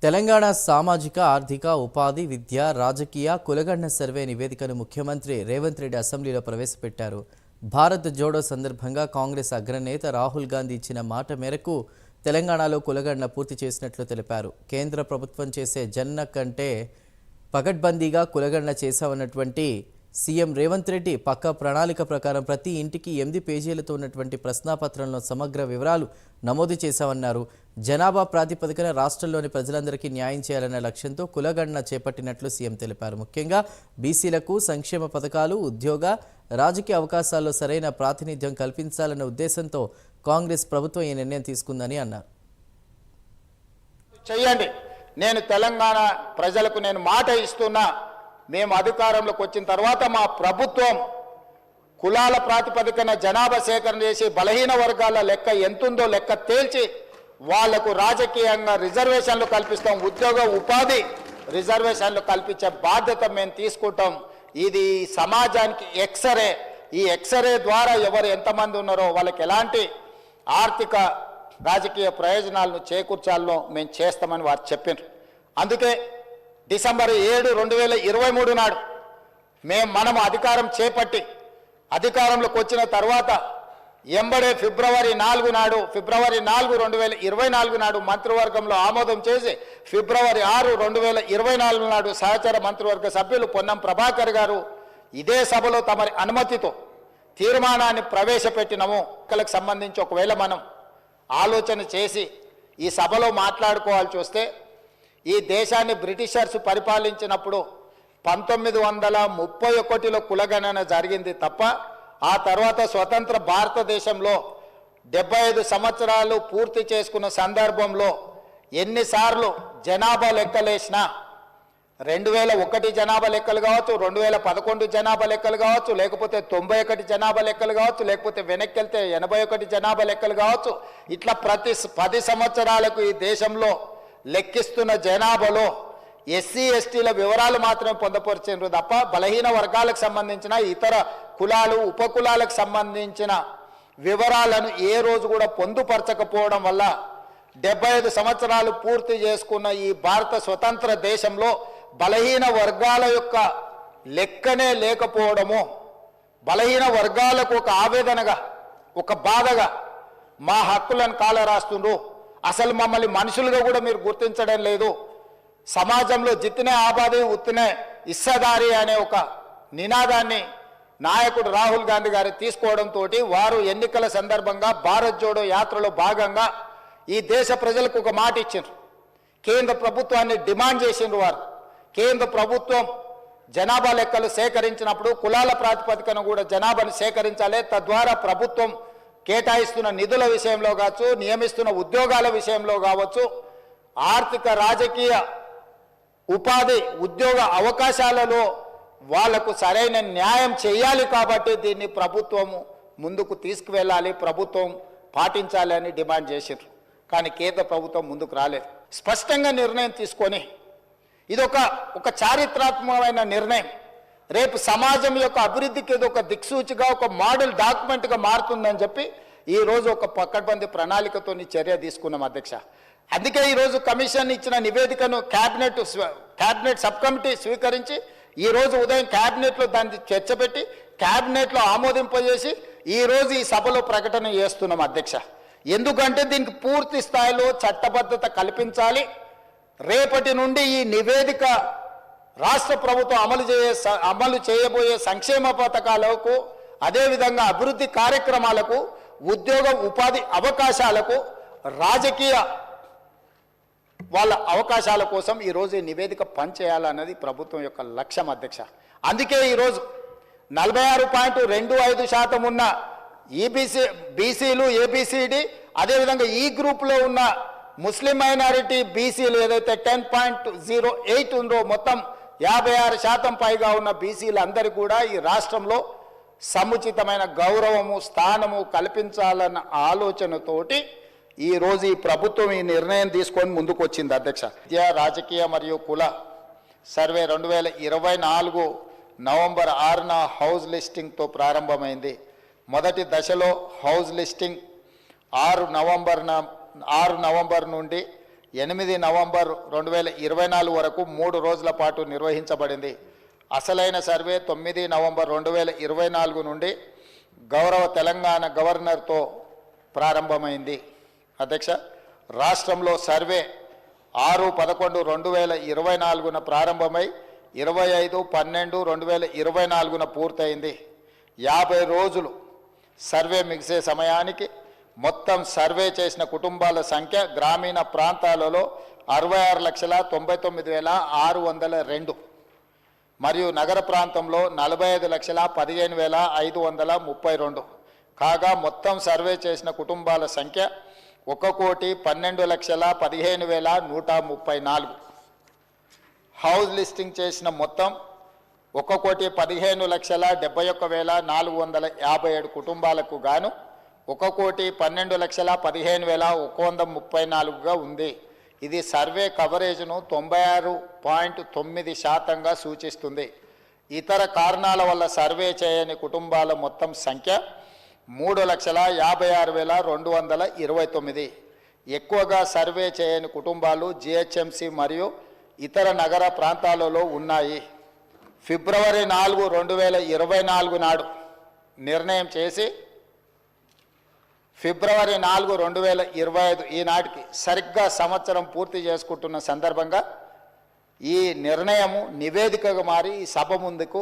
తెలంగాణ సామాజిక ఆర్థిక ఉపాధి విద్య రాజకీయ కులగణన సర్వే నివేదికను ముఖ్యమంత్రి రేవంత్ రెడ్డి అసెంబ్లీలో ప్రవేశపెట్టారు. భారత్ జోడో సందర్భంగా కాంగ్రెస్ అగ్రనేత రాహుల్ గాంధీ ఇచ్చిన మాట మేరకు తెలంగాణలో కులగణన పూర్తి చేసినట్లు తెలిపారు. కేంద్ర ప్రభుత్వం చేసే జన్న కంటే పకడ్బందీగా కులగణన చేశామన్నటువంటి సీఎం రేవంత్ రెడ్డి పక్కా ప్రణాళిక ప్రకారం ప్రతి ఇంటికి 8 పేజీలతో ఉన్నటువంటి ప్రశ్నాపత్రంలో సమగ్ర వివరాలు నమోదు చేశామన్నారు. జనాభా ప్రాతిపదికన రాష్ట్రంలోని ప్రజలందరికీ న్యాయం చేయాలన్న లక్ష్యంతో కులగణన చేపట్టినట్లు సీఎం తెలిపారు. ముఖ్యంగా బీసీలకు సంక్షేమ పథకాలు, ఉద్యోగ, రాజకీయ అవకాశాల్లో సరైన ప్రాతినిధ్యం కల్పించాలన్న ఉద్దేశంతో కాంగ్రెస్ ప్రభుత్వం ఈ నిర్ణయం తీసుకుందని అన్నారు. చేయండి, నేను తెలంగాణ ప్రజలకు మాట ఇస్తున్నా. మేము అధికారంలోకి వచ్చిన తర్వాత మా ప్రభుత్వం కులాల ప్రాతిపదికన జనాభా సేకరణ చేసి బలహీన వర్గాల లెక్క ఎంతుందో లెక్క తేల్చి వాళ్లకు రాజకీయంగా రిజర్వేషన్లు కల్పిస్తాం, ఉద్యోగ ఉపాధి రిజర్వేషన్లు కల్పించే బాధ్యత మేము తీసుకుంటాం. ఇది సమాజానికి ఎక్స్రే. ఈ ఎక్స్రే ద్వారా ఎవరు ఎంతమంది ఉన్నారో వాళ్ళకి ఎలాంటి ఆర్థిక రాజకీయ ప్రయోజనాలను చేకూర్చాలో మేము చేస్తామని వారు చెప్పారు. అందుకే డిసెంబర్ 7, 2023 నాడు మనం అధికారం చేపట్టి అధికారంలోకి వచ్చిన తర్వాత ఎంబడే ఫిబ్రవరి 4 నాడు 2024 నాడు మంత్రివర్గంలో ఆమోదం చేసి ఫిబ్రవరి 6, 2024 నాడు సహచర మంత్రివర్గ సభ్యులు పొన్నం ప్రభాకర్ గారు ఇదే సభలో తమరి అనుమతితో తీర్మానాన్ని ప్రవేశపెట్టినము. ఎన్నికలకు సంబంధించి ఒకవేళ మనం ఆలోచన చేసి ఈ సభలో మాట్లాడుకోవాల్సి వస్తే ఈ దేశాన్ని బ్రిటిషర్స్ పరిపాలించినప్పుడు 1931లో కులగణన జరిగింది తప్ప ఆ తర్వాత స్వతంత్ర భారతదేశంలో 75 సంవత్సరాలు పూర్తి చేసుకున్న సందర్భంలో ఎన్నిసార్లు జనాభా లెక్కలేసినా 2001 జనాభా లెక్కలు కావచ్చు, 2011 జనాభా లెక్కలు కావచ్చు, లేకపోతే 91 జనాభా లెక్కలు కావచ్చు, లేకపోతే వెనక్కి వెళ్తే 81 జనాభా లెక్కలు కావచ్చు, ఇట్లా ప్రతి 10 సంవత్సరాలకు ఈ దేశంలో లెక్కిస్తున్న జనాభాలో ఎస్సీ ఎస్టీల వివరాలు మాత్రమే పొందపరిచారు తప్ప బలహీన వర్గాలకు సంబంధించిన ఇతర కులాలు ఉపకులాలకు సంబంధించిన వివరాలను ఏ రోజు కూడా పొందుపరచకపోవడం వల్ల 75 సంవత్సరాలు పూర్తి చేసుకున్న ఈ భారత స్వతంత్ర దేశంలో బలహీన వర్గాల యొక్క లెక్కనే లేకపోవడము బలహీన వర్గాలకు ఒక ఆవేదనగా, ఒక బాధగా మా హక్కులను కాలరాస్తుండ్రు, అసలు మమ్మల్ని మనుషులుగా కూడా మీరు గుర్తించడం లేదు, సమాజంలో జిత్తినే ఆబాది ఉత్తినే ఇస్సదారి అనే ఒక నినాదాన్ని నాయకుడు రాహుల్ గాంధీ గారు తీసుకోవడంతో వారు ఎన్నికల సందర్భంగా భారత్ జోడో యాత్రలో భాగంగా ఈ దేశ ప్రజలకు ఒక మాట ఇచ్చారు. కేంద్ర ప్రభుత్వాన్ని డిమాండ్ చేసిండ్రు. వారు కేంద్ర ప్రభుత్వం జనాభా లెక్కలు సేకరించినప్పుడు కులాల ప్రాతిపదికన కూడా జనాభాను సేకరించాలి. తద్వారా ప్రభుత్వం కేటాయిస్తున్న నిధుల విషయంలో కావచ్చు, నియమిస్తున్న ఉద్యోగాల విషయంలో కావచ్చు, ఆర్థిక రాజకీయ ఉపాధి ఉద్యోగ అవకాశాలలో వాళ్లకు సరైన న్యాయం చేయాలి. కాబట్టి దీన్ని ప్రభుత్వము ముందుకు తీసుకువెళ్ళాలి, ప్రభుత్వం పాటించాలి అని డిమాండ్ చేశారు. కానీ కేంద్ర ప్రభుత్వం ముందుకు రాలేదు. స్పష్టంగా నిర్ణయం తీసుకొని ఇది ఒక చారిత్రాత్మకమైన నిర్ణయం, రేపు సమాజం యొక్క అభివృద్ధికి ఇది ఒక దిక్సూచిగా, ఒక మోడల్ డాక్యుమెంట్గా మారుతుందని చెప్పి ఈరోజు ఒక పకడ్బందీ ప్రణాళికతో చర్య తీసుకున్నాం అధ్యక్ష. అందుకే ఈరోజు కమిషన్ ఇచ్చిన నివేదికను క్యాబినెట్ సబ్ కమిటీ స్వీకరించి ఈరోజు ఉదయం క్యాబినెట్లో దాన్ని చర్చ పెట్టి క్యాబినెట్లో ఆమోదింపజేసి ఈరోజు ఈ సభలో ప్రకటన చేస్తున్నాం అధ్యక్ష. ఎందుకంటే దీనికి పూర్తి స్థాయిలో చట్టబద్ధత కల్పించాలి. రేపటి నుండి ఈ నివేదిక రాష్ట్ర ప్రభుత్వం అమలు చేయబోయే సంక్షేమ పథకాలకు, అదేవిధంగా అభివృద్ధి కార్యక్రమాలకు, ఉద్యోగ ఉపాధి అవకాశాలకు, రాజకీయ వాళ్ళ అవకాశాల కోసం ఈరోజు ఈ నివేదిక పనిచేయాలన్నది ప్రభుత్వం యొక్క లక్ష్యం అధ్యక్ష. అందుకే ఈరోజు 46.25% ఉన్న బీసీలు, ఏబిసిడి, అదేవిధంగా ఈ గ్రూప్లో ఉన్న ముస్లిం మైనారిటీ బీసీలు ఏదైతే 10.08 ఉందో మొత్తం 56% పైగా ఉన్న బీసీలందరికీ కూడా ఈ రాష్ట్రంలో సముచితమైన గౌరవము, స్థానము కల్పించాలన్న ఆలోచనతోటి ఈరోజు ఈ ప్రభుత్వం ఈ నిర్ణయం తీసుకొని ముందుకు వచ్చింది అధ్యక్ష. విద్యా, రాజకీయ మరియు కుల సర్వే 2024 నవంబర్ 6న హౌస్ లిస్టింగ్తో ప్రారంభమైంది. మొదటి దశలో హౌస్ లిస్టింగ్ 6 నవంబర్ నుండి 8 నవంబర్ 2024 వరకు 3 రోజుల పాటు నిర్వహించబడింది. అసలైన సర్వే 9 నవంబర్ 2024 నుండి గౌరవ తెలంగాణ గవర్నర్తో ప్రారంభమైంది. అధ్యక్ష, రాష్ట్రంలో సర్వే 6/11/2024 ప్రారంభమై 25/12/2024 పూర్తయింది. 50 రోజులు సర్వే ముగిసే సమయానికి మొత్తం సర్వే చేసిన కుటుంబాల సంఖ్య గ్రామీణ ప్రాంతాలలో 66,99,602 మరియు నగర ప్రాంతంలో 45,15,532 కాగా మొత్తం సర్వే చేసిన కుటుంబాల సంఖ్య 1,12,15,134. హౌస్ లిస్టింగ్ చేసిన మొత్తం 1,15,71,457 కుటుంబాలకు గాను 1,12,15,134గా ఉంది. ఇది సర్వే కవరేజ్ను 96.9% సూచిస్తుంది. ఇతర కారణాల వల్ల సర్వే చేయని కుటుంబాల మొత్తం సంఖ్య 3,56,229. ఎక్కువగా సర్వే చేయని కుటుంబాలు జిహెచ్ఎంసి మరియు ఇతర నగర ప్రాంతాలలో ఉన్నాయి. ఫిబ్రవరి 4, 2024 నాడు నిర్ణయం చేసి ఫిబ్రవరి 4, 2025 ఈనాటికి సరిగ్గా సంవత్సరం పూర్తి చేసుకుంటున్న సందర్భంగా ఈ నిర్ణయము నివేదికగా మారి ఈ సభ ముందుకు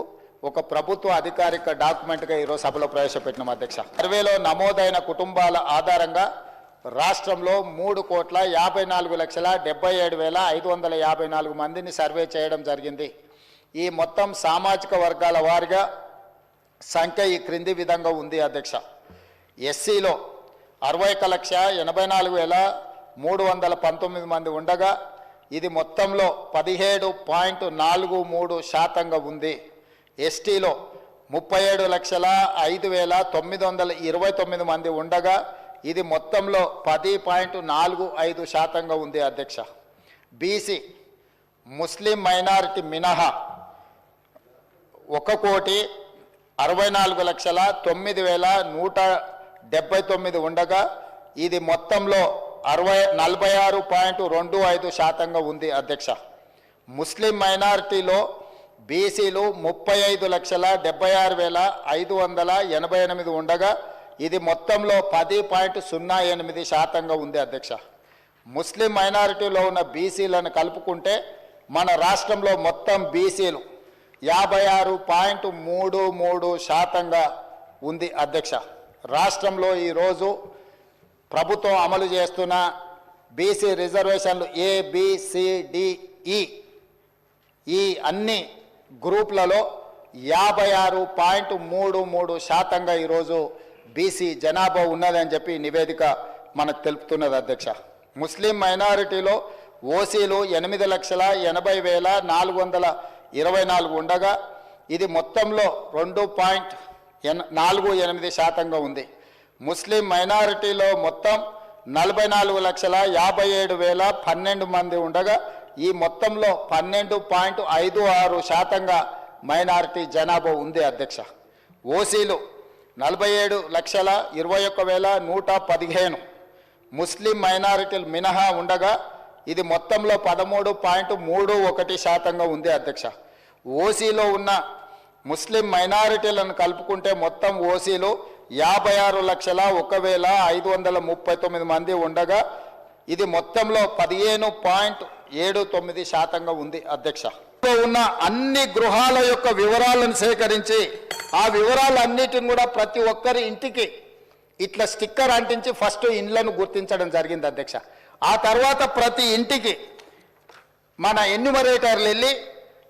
ఒక ప్రభుత్వ అధికారిక డాక్యుమెంట్గా ఈరోజు సభలో ప్రవేశపెట్టినాం. అధ్యక్ష, సర్వేలో నమోదైన కుటుంబాల ఆధారంగా రాష్ట్రంలో 3,54,77,554 మందిని సర్వే చేయడం జరిగింది. ఈ మొత్తం సామాజిక వర్గాల వారిగా సంఖ్య ఈ క్రింది విధంగా ఉంది. అధ్యక్ష, ఎస్సీలో 61,84,319 మంది ఉండగా ఇది మొత్తంలో 17.43% ఉంది. ఎస్టీలో 37,05,929 మంది ఉండగా ఇది మొత్తంలో 10.45% ఉంది. అధ్యక్ష, బీసీ ముస్లిం మైనారిటీ మినహా 1,64,09,179 ఉండగా ఇది మొత్తంలో 46.25% ఉంది. అధ్యక్ష, ముస్లిం మైనారిటీలో బీసీలు 35,76,588 ఉండగా ఇది మొత్తంలో 10.08% ఉంది. అధ్యక్ష, ముస్లిం మైనారిటీలో ఉన్న బీసీలను కలుపుకుంటే మన రాష్ట్రంలో మొత్తం బీసీలు 56.33% ఉంది. అధ్యక్ష, రాష్ట్రంలో ఈరోజు ప్రభుత్వం అమలు చేస్తున్న బీసీ రిజర్వేషన్లు ABCDE ఈ అన్ని గ్రూపులలో 56.33% ఈరోజు బీసీ జనాభా ఉన్నదని చెప్పి నివేదిక మనకు తెలుపుతున్నది. అధ్యక్ష, ముస్లిం మైనారిటీలో ఓసీలు 8,80,424 ఉండగా ఇది మొత్తంలో 2.48% ఉంది. ముస్లిం మైనారిటీలో మొత్తం 44,57,012 మంది ఉండగా ఈ మొత్తంలో 12.56% మైనారిటీ జనాభా ఉంది. అధ్యక్ష, ఓసీలు 47,21,115 ముస్లిం మైనారిటీలు మినహా ఉండగా ఇది మొత్తంలో 13.31% ఉంది. అధ్యక్ష, ఓసీలో ఉన్న ముస్లిం మైనారిటీలను కలుపుకుంటే మొత్తం ఓసీలు 56,01,539 మంది ఉండగా ఇది మొత్తంలో 15.79% ఉంది. అధ్యక్ష, ఉన్న అన్ని గృహాల యొక్క వివరాలను సేకరించి ఆ వివరాలన్నిటిని కూడా ప్రతి ఒక్కరి ఇంటికి ఇట్లా స్టిక్కర్ అంటించి ఫస్ట్ ఇండ్లను గుర్తించడం జరిగింది. అధ్యక్ష, ఆ తర్వాత ప్రతి ఇంటికి మన ఎన్యూమరేటర్లు వెళ్ళి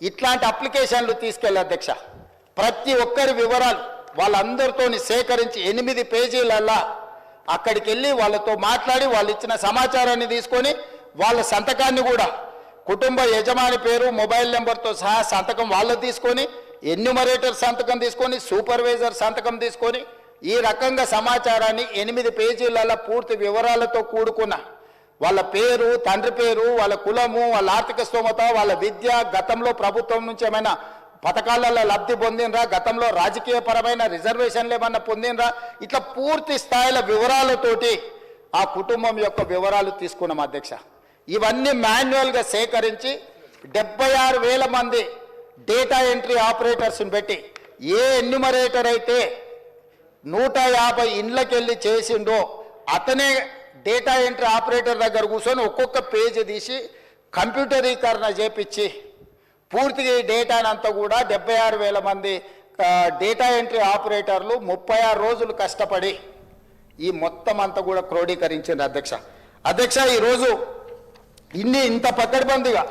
ఇట్లాంటి అప్లికేషన్లు తీసుకెళ్ళి అధ్యక్ష ప్రతి ఒక్కరి వివరాలు వాళ్ళందరితో సేకరించి 8 పేజీలల్లా అక్కడికి వెళ్ళి వాళ్ళతో మాట్లాడి వాళ్ళు ఇచ్చిన సమాచారాన్ని తీసుకొని వాళ్ళ సంతకాన్ని కూడా కుటుంబ యజమాని పేరు మొబైల్ నెంబర్తో సహా సంతకం వాళ్ళు తీసుకొని ఎన్యూమరేటర్ సంతకం తీసుకొని సూపర్వైజర్ సంతకం తీసుకొని ఈ రకంగా సమాచారాన్ని 8 పేజీలలో పూర్తి వివరాలతో కూడుకున్న వాళ్ళ పేరు, తండ్రి పేరు, వాళ్ళ కులము, వాళ్ళ ఆర్థిక స్తోమత, వాళ్ళ విద్య, గతంలో ప్రభుత్వం నుంచి ఏమైనా పథకాలలో లబ్ధి పొందినరా, గతంలో రాజకీయ పరమైన రిజర్వేషన్లు ఏమన్నా పొందినరా, ఇట్లా పూర్తి స్థాయిల వివరాలతోటి ఆ కుటుంబం యొక్క వివరాలు తీసుకున్నాం. అధ్యక్ష, ఇవన్నీ మాన్యువల్గా సేకరించి 76,000 మంది డేటా ఎంట్రీ ఆపరేటర్స్ని పెట్టి ఏ ఎన్యూమరేటర్ అయితే 150 ఇండ్లకెళ్ళి చేసిండో అతనే డేటా ఎంట్రీ ఆపరేటర్ దగ్గర కూర్చొని ఒక్కొక్క పేజీ తీసి కంప్యూటరీకరణ చేపించి పూర్తిగా ఈ డేటానంతా కూడా 76,000 మంది డేటా ఎంట్రీ ఆపరేటర్లు 36 రోజులు కష్టపడి ఈ మొత్తం అంతా కూడా క్రోడీకరించింది అధ్యక్ష. ఈరోజు ఇంత పకడ్బందీగా